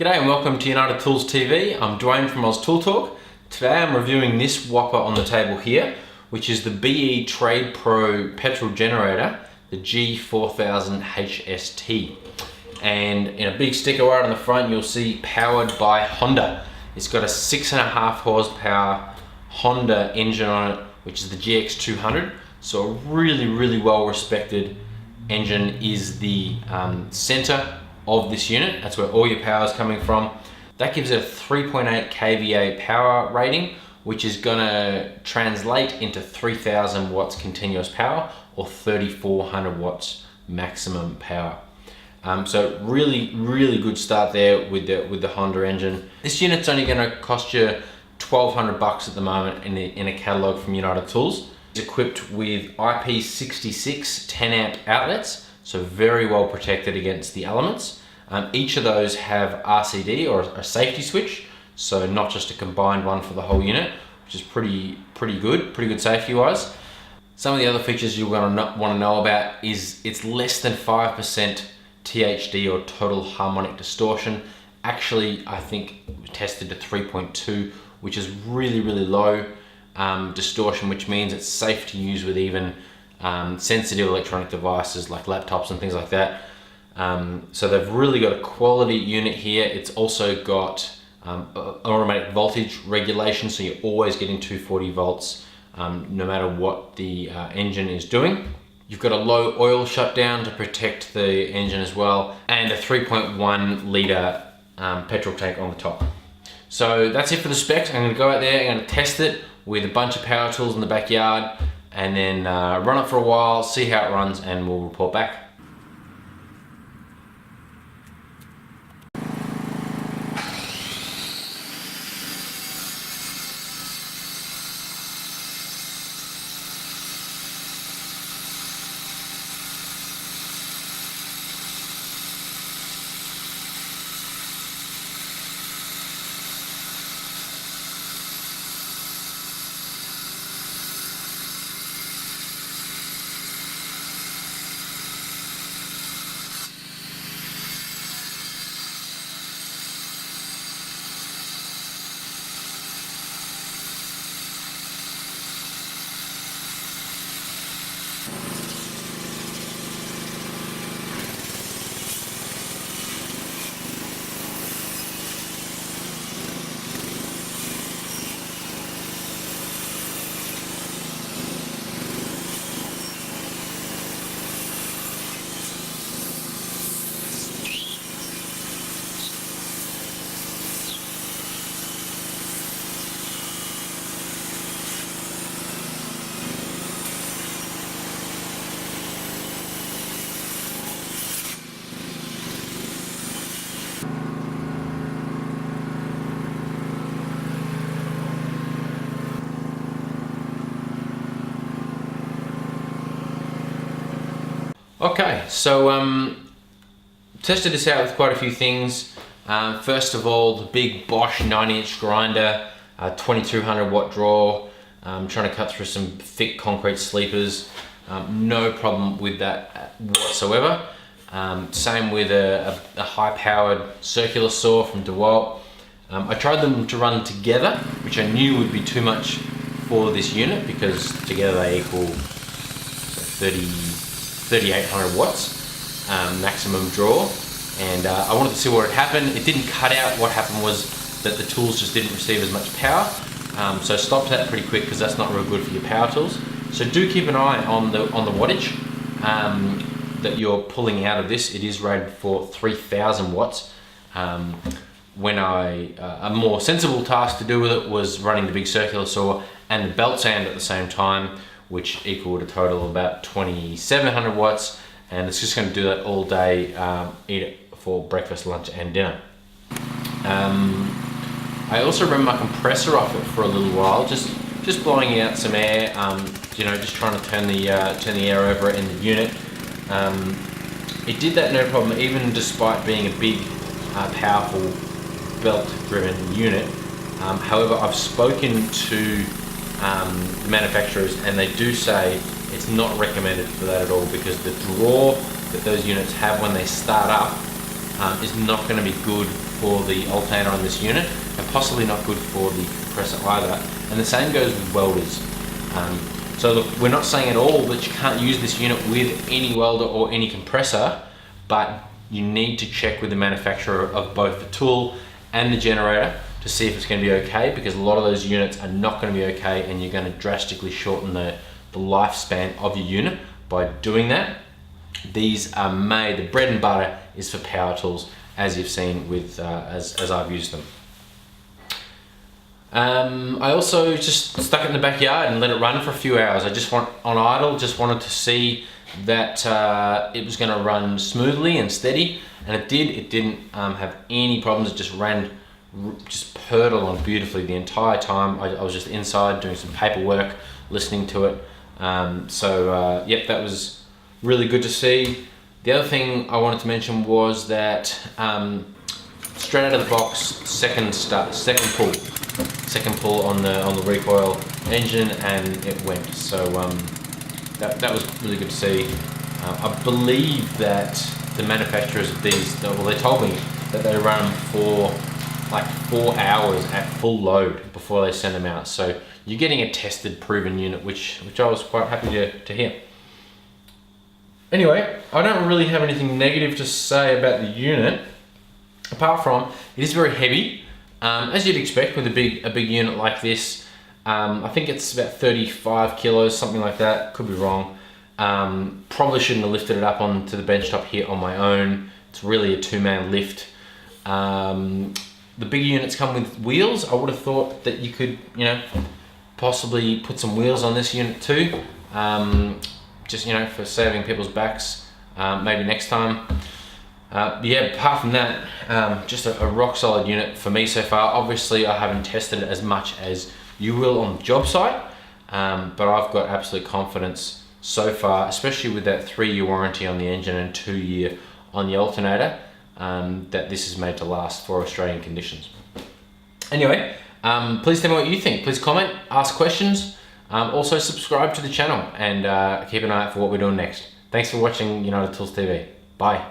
G'day and welcome to United Tools TV. I'm Dwayne from Oz Tool Talk. Today I'm reviewing this whopper on the table here, which is the BE Trade Pro Petrol generator, the G4000-HST. And in a big sticker right on the front, you'll see powered by Honda. It's got a 6.5 horsepower Honda engine on it, which is the GX200. So a really well respected engine is the center of this unit. That's where all your power is coming from. That gives it a 3.8 kVA power rating, which is gonna translate into 3000 watts continuous power or 3400 watts maximum power. So really good start there with the Honda engine. This unit's only gonna cost you 1,200 bucks at the moment in a catalog from United Tools. It's equipped with IP66 10 amp outlets, so very well protected against the elements. Each of those have RCD or a safety switch, so not just a combined one for the whole unit, which is pretty good safety wise. Some of the other features you're going to want to know about is it's less than 5% THD or total harmonic distortion. Actually, I think tested to 3.2, which is really low distortion, which means it's safe to use with even sensitive electronic devices like laptops and things like that. So they've really got a quality unit here. It's also got automatic voltage regulation, so you're always getting 240 volts no matter what the engine is doing. You've got a low oil shutdown to protect the engine as well, and a 3.1 litre petrol tank on the top. So that's it for the specs. I'm going to go out there, I'm going to test it with a bunch of power tools in the backyard, and then run it for a while, see how it runs, and we'll report back. Okay, so tested this out with quite a few things. First of all, the big Bosch 90-inch grinder, 2200 watt draw. Trying to cut through some thick concrete sleepers. No problem with that whatsoever. Same with a high-powered circular saw from DeWalt. I tried them to run together, which I knew would be too much for this unit because together they equal 3,800 watts maximum draw, and I wanted to see what had happened. It didn't cut out. What happened was that the tools just didn't receive as much power, so I stopped that pretty quick because that's not real good for your power tools. So do keep an eye on the wattage that you're pulling out of this. It is rated for 3000 watts. When a more sensible task to do with it was running the big circular saw and the belt sand at the same time, which equaled a total of about 2700 watts, and it's just going to do that all day, eat it for breakfast, lunch and dinner. I also ran my compressor off it for a little while, just blowing out some air, just trying to turn the air over in the unit. It did that no problem, even despite being a big, powerful belt-driven unit. However, I've spoken to manufacturers and they do say it's not recommended for that at all, because the draw that those units have when they start up is not going to be good for the alternator on this unit, and possibly not good for the compressor either. And the same goes with welders. So look, we're not saying at all that you can't use this unit with any welder or any compressor, but you need to check with the manufacturer of both the tool and the generator to see if it's going to be okay, because a lot of those units are not going to be okay, and you're going to drastically shorten the lifespan of your unit by doing that. These are made, the bread and butter is for power tools, as you've seen with as I've used them. I also just stuck it in the backyard and let it run for a few hours. I just on idle, just wanted to see that it was going to run smoothly and steady, and it did. It didn't have any problems. It just ran, just purred along beautifully the entire time. I was just inside doing some paperwork, listening to it. Yep, that was really good to see. The other thing I wanted to mention was that straight out of the box, second pull on the recoil engine, and it went. So that was really good to see. I believe that the manufacturers of these, well, they told me that they run for like 4 hours at full load before they send them out. So you're getting a tested, proven unit, which I was quite happy to hear. Anyway, I don't really have anything negative to say about the unit, apart from it is very heavy, as you'd expect with a big unit like this. I think it's about 35 kilos, something like that. Could be wrong. Probably shouldn't have lifted it up onto the bench top here on my own. It's really a two-man lift. The bigger units come with wheels. I would have thought that you could, possibly put some wheels on this unit too. Just, for saving people's backs, maybe next time. Yeah, apart from that, just a rock solid unit for me so far. Obviously, I haven't tested it as much as you will on the job site, but I've got absolute confidence so far, especially with that 3-year warranty on the engine and 2-year on the alternator, that this is made to last for Australian conditions. Anyway, please tell me what you think. Please comment, ask questions. Also subscribe to the channel, and keep an eye out for what we're doing next. Thanks for watching United Tools TV. Bye.